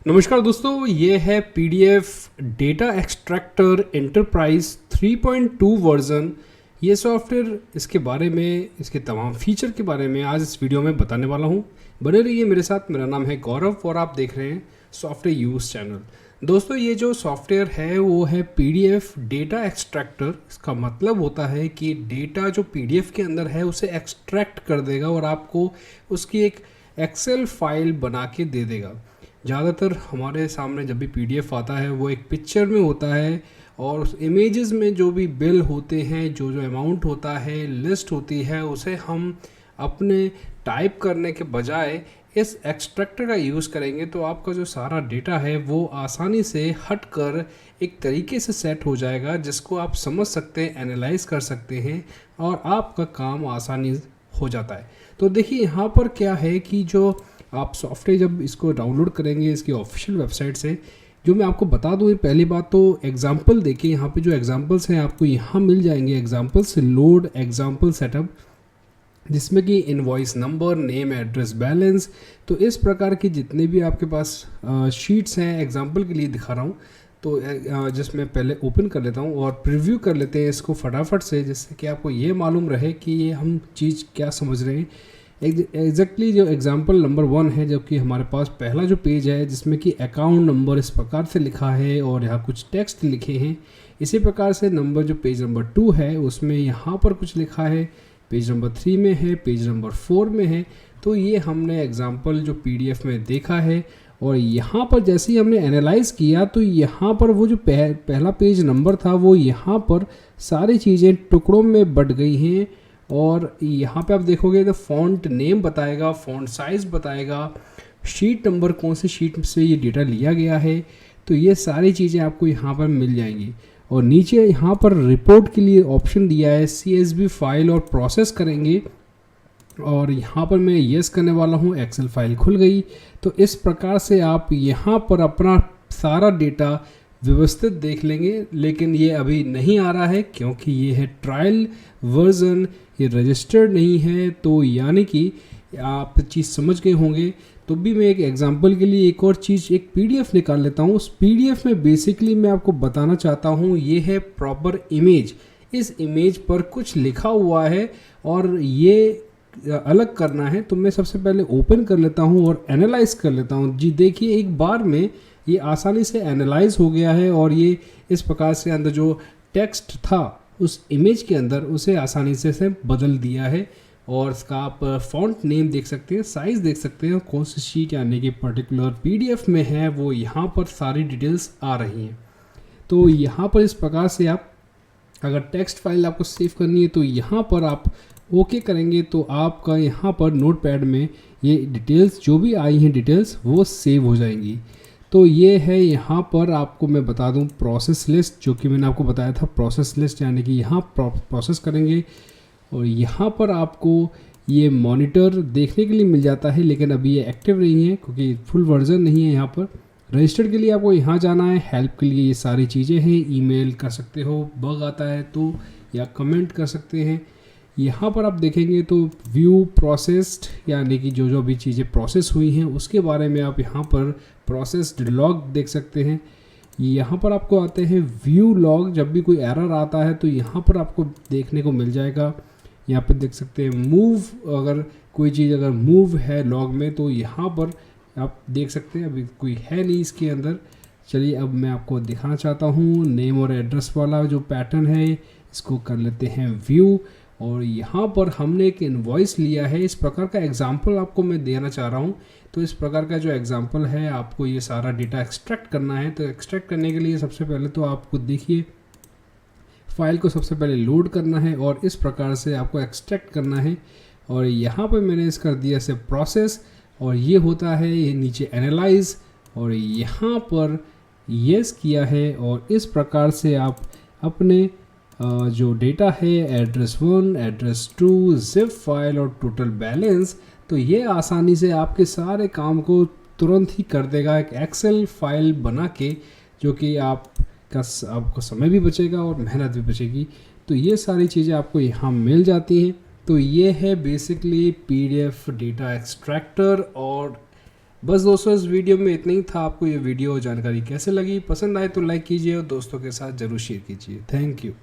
नमस्कार दोस्तों, ये है PDF data extractor enterprise 3.2 version. ये सॉफ्टवेयर, इसके बारे में, इसके तमाम फीचर के बारे में आज इस वीडियो में बताने वाला हूँ। बने रहिए मेरे साथ। मेरा नाम है गौरव और आप देख रहे हैं सॉफ्टवेयर यूज़ चैनल। दोस्तों, ये जो सॉफ्टवेयर है वो है पीडीएफ डेटा एक्सट्रैक्टर। इसका मतलब होता है कि डेटा जो पीडीएफ के अंदर है उसे एक्सट्रैक्ट कर देगा और आपको उसकी एक एक्सेल फाइल बना के दे देगा। ज़्यादातर हमारे सामने जब भी पीडीएफ आता है वो एक पिक्चर में होता है और उस इमेजेस में जो भी बिल होते हैं, जो अमाउंट होता है, लिस्ट होती है, उसे हम अपने टाइप करने के बजाय इस एक्सट्रैक्टर का यूज़ करेंगे तो आपका जो सारा डेटा है वो आसानी से हट कर एक तरीके से सेट हो जाएगा जिसको आप समझ सकते हैं, एनालाइज कर सकते हैं और आपका काम आसानी हो जाता है। तो देखिए यहाँ पर क्या है कि जो आप सॉफ्टवेयर जब इसको डाउनलोड करेंगे इसकी ऑफिशियल वेबसाइट से, जो मैं आपको बता दूँ, पहली बात तो एग्जाम्पल देखिए। यहाँ पे जो एग्जाम्पल्स हैं आपको यहाँ मिल जाएंगे। एग्जाम्पल्स लोड एग्जाम्पल सेटअप, जिसमें कि invoice number, name, address, balance. तो इस प्रकार की जितने भी आपके पास शीट्स हैं, एग्जाम्पल के लिए दिखा रहा हूँ। तो जिसमें पहले ओपन कर लेता हूँ और प्रीव्यू कर लेते हैं इसको फटाफट से, जिससे कि आपको ये मालूम रहे कि ये हम चीज़ क्या समझ रहे हैं। एग्जैक्टली जो एग्जांपल नंबर 1 है, जबकि हमारे पास पहला जो पेज है जिसमें कि अकाउंट नंबर इस प्रकार से लिखा है और यहाँ कुछ टेक्स्ट लिखे हैं। इसी प्रकार से नंबर जो पेज नंबर 2 है उसमें यहाँ पर कुछ लिखा है, पेज नंबर 3 में है, पेज नंबर 4 में है। तो ये हमने एग्जाम्पल जो पीडीएफ में देखा है और यहाँ पर जैसे ही हमने एनालाइज किया तो यहाँ पर वो जो पहला पेज नंबर था वो यहाँ पर सारी चीज़ें टुकड़ों में बट गई हैं। और यहाँ पे आप देखोगे तो फॉन्ट नेम बताएगा, फॉन्ट साइज़ बताएगा, शीट नंबर, कौन सी शीट से ये डेटा लिया गया है। तो ये सारी चीज़ें आपको यहाँ पर मिल जाएंगी। और नीचे यहाँ पर रिपोर्ट के लिए ऑप्शन दिया है, CSV फाइल और प्रोसेस करेंगे। और यहाँ पर मैं यस करने वाला हूँ, एक्सेल फाइल खुल गई। तो इस प्रकार से आप यहाँ पर अपना सारा डेटा व्यवस्थित देख लेंगे। लेकिन ये अभी नहीं आ रहा है क्योंकि ये है ट्रायल वर्जन, ये रजिस्टर्ड नहीं है। तो यानी कि आप चीज़ समझ गए होंगे। तो भी मैं एक एग्जांपल के लिए एक और चीज़, एक पीडीएफ निकाल लेता हूँ। उस पीडीएफ में बेसिकली मैं आपको बताना चाहता हूँ, ये है प्रॉपर इमेज। इस इमेज पर कुछ लिखा हुआ है और ये अलग करना है। तो मैं सबसे पहले ओपन कर लेता हूँ और एनालाइज कर लेता हूँ। जी देखिए, एक बार में ये आसानी से एनालाइज हो गया है और ये इस प्रकार से अंदर जो टेक्स्ट था उस इमेज के अंदर उसे आसानी से बदल दिया है। और इसका आप फॉन्ट नेम देख सकते हैं, साइज़ देख सकते हैं, कौन सी शीट यानी कि पर्टिकुलर पीडीएफ में है वो यहाँ पर सारी डिटेल्स आ रही हैं। तो यहाँ पर इस प्रकार से आप अगर टेक्स्ट फाइल आपको सेव करनी है तो यहाँ पर आप ओके करेंगे तो आपका यहाँ पर नोटपैड में ये डिटेल्स जो भी आई हैं डिटेल्स वो सेव हो जाएंगी। तो ये है यहाँ पर आपको मैं बता दूँ प्रोसेस लिस्ट, जो कि मैंने आपको बताया था प्रोसेस लिस्ट, यानी कि यहाँ प्रोसेस करेंगे और यहाँ पर आपको ये मॉनिटर देखने के लिए मिल जाता है। लेकिन अभी ये एक्टिव नहीं है क्योंकि फुल वर्जन नहीं है। यहाँ पर रजिस्टर्ड के लिए आपको यहाँ जाना है। हेल्प के लिए ये सारी चीज़ें हैं, ईमेल कर सकते हो, बग आता है तो, या कमेंट कर सकते हैं। यहाँ पर आप देखेंगे तो व्यू प्रोसेस्ड, यानी कि जो भी चीज़ें प्रोसेस हुई हैं उसके बारे में आप यहाँ पर प्रोसेस्ड लॉग देख सकते हैं। यहाँ पर आपको आते हैं व्यू लॉग, जब भी कोई एरर आता है तो यहाँ पर आपको देखने को मिल जाएगा। यहाँ पे देख सकते हैं मूव, अगर कोई चीज़ अगर मूव है लॉग में तो यहाँ पर आप देख सकते हैं। अभी कोई है नहीं इसके अंदर। चलिए अब मैं आपको दिखाना चाहता हूँ नेम और एड्रेस वाला जो पैटर्न है, इसको कर लेते हैं व्यू। और यहाँ पर हमने एक इनवॉइस लिया है। इस प्रकार का एग्जाम्पल आपको मैं देना चाह रहा हूँ। तो इस प्रकार का जो एग्जाम्पल है आपको ये सारा डेटा एक्सट्रैक्ट करना है। तो एक्सट्रैक्ट करने के लिए सबसे पहले तो आपको देखिए फाइल को सबसे पहले लोड करना है और इस प्रकार से आपको एक्सट्रैक्ट करना है। और यहाँ पर मैंने इस कर दिया से प्रोसेस, और ये होता है ये नीचे एनालाइज, और यहाँ पर यस किया है। और इस प्रकार से आप अपने जो डेटा है एड्रेस 1, एड्रेस 2, जिप फाइल और टोटल बैलेंस, तो ये आसानी से आपके सारे काम को तुरंत ही कर देगा एक एक्सेल फाइल बना के, जो कि आपको समय भी बचेगा और मेहनत भी बचेगी। तो ये सारी चीज़ें आपको यहाँ मिल जाती हैं। तो ये है बेसिकली पीडीएफ डेटा एक्सट्रैक्टर और बस दोस्तों इस वीडियो में इतना ही था। आपको ये वीडियो जानकारी कैसे लगी, पसंद आए तो लाइक कीजिए और दोस्तों के साथ ज़रूर शेयर कीजिए। Thank you.